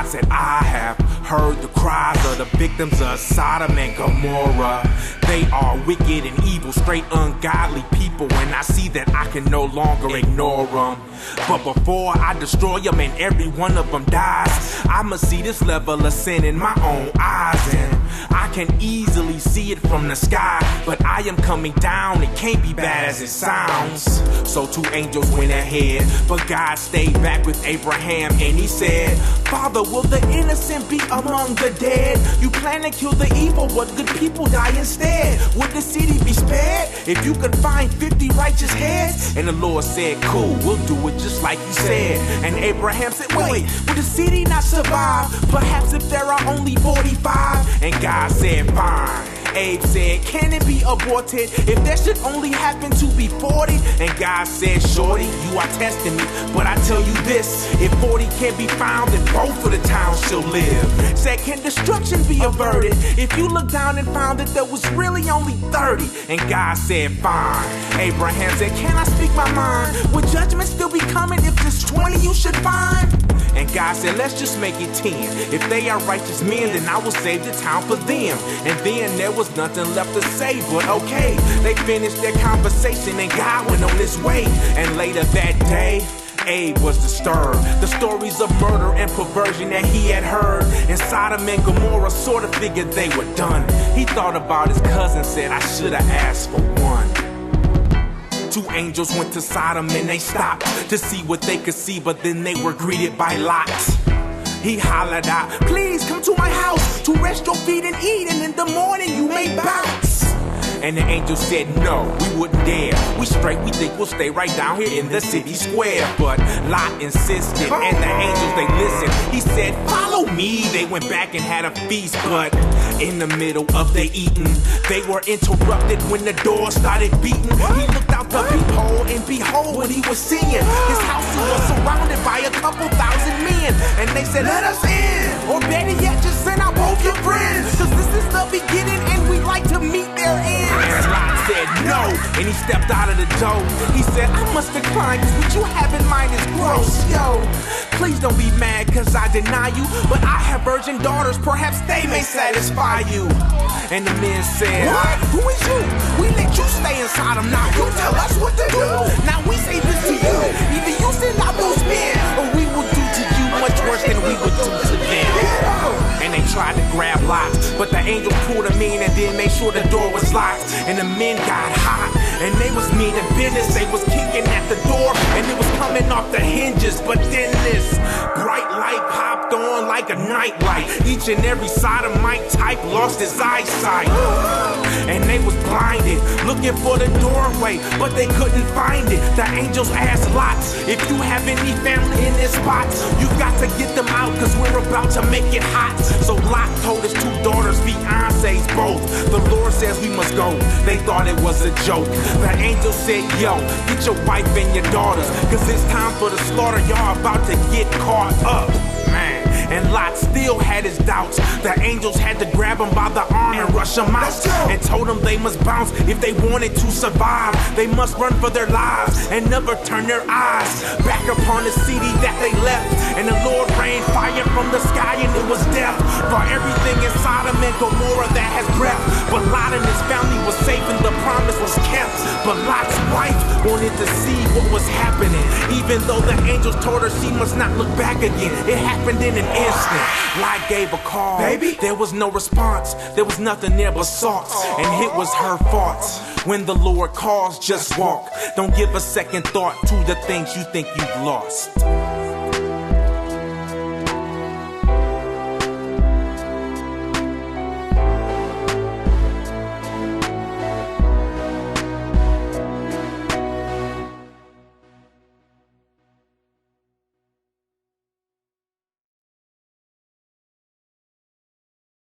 God said, I have heard the cries of the victims of Sodom and Gomorrah. They are wicked and evil, straight ungodly people, and I see that I can no longer ignore them. But before I destroy them and every one of them dies, I must see this level of sin in my own eyes. And I can easily see it from the sky, but I am coming down. It can't be bad as it sounds. So 2 angels went ahead, but God stayed back with Abraham, and he said, Father, will the innocent be among the dead? You plan to kill the evil, but good people die instead. Would the city be spared if you could find 50 righteous heads? And the Lord said, cool, we'll do it just like you said. And Abraham said, wait, will the city not survive? Perhaps if there are only 45. And God said, fine. Abe said, can it be aborted if there should only happen to be 40? And God said, shorty, you are testing me, but I tell you this, if 40 can't be found, then both of the towns shall live. Said, can destruction be averted if you look down and found that there was really only 30? And God said, fine. Abraham said, can I speak my mind? Would judgment still be coming if there's 20 you should find? And God said, let's just make it 10. If they are righteous men, then I will save the town for them. And then there was nothing left to say, but okay. They finished their conversation and God went on his way. And later that day, Abe was disturbed. The stories of murder and perversion that he had heard in Sodom and Gomorrah sort of figured they were done. He thought about his cousin, said, I should have asked for one. 2 angels went to Sodom and they stopped to see what they could see, but then they were greeted by Lot. He hollered out, please come to my house to rest your feet and eat, and in the morning you may bounce. And the angel said, no, we wouldn't dare. We think we'll stay right down here in the city square. But Lot insisted, and the angels, they listened. He said, follow me. They went back and had a feast, but in the middle of their eating, they were interrupted when the door started beating. He looked out the peephole, and behold what he was seeing. His house was surrounded by a couple thousand men, and they said, let us in, or better yet, just send out both your friends, cause this is the beginning, and we'd like to meet their end. And Lot said no, and he stepped out of the door. He said, I must decline, cause what you have in mind is gross. Yo, please don't be mad cause I deny you, but I have virgin daughters, perhaps they may satisfy you. And the men said, what? Who is you? We let you stay in Sodom, now you tell us what to do. Now we say this to you, either you send out those men, or we will do to you much worse than we would do to them. And they tried to grab Lot, but the angel pulled him in and then made sure the door was locked. And the men got hot, and they was meaning business. They was kicking at the door, and it was coming off the hinges. But then this bright light popped on like a nightlight. Each and every sodomite type lost his eyesight, and they was blinded, looking for the doorway, but they couldn't find it. The angels asked Lot, if you have any family in this spot, you got to get them out, cause we're about to make it hot. So Lot told his 2 daughters, fiancés both, the Lord says we must go. They thought it was a joke. The angel said, yo, get your wife and your daughters, cause it's time for the slaughter. Y'all about to get caught up, man. And Lot still had his doubts. The angels had to grab him by the arm and rush him out, and told him they must bounce if they wanted to survive. They must run for their lives and never turn their eyes back upon the city that they left. And the Lord rained fire from the sky, and it was death for everything in Sodom and Gomorrah that has breath. But Lot and his family was safe, and the promise was kept. But Lot's wife wanted to see what was happening, even though the angels told her she must not look back again. It happened in an instant. Lot gave a call, baby. There was no response. There was nothing there but salt, and it was her fault. When the Lord calls, just walk. Don't give a second thought to the things you think you've lost.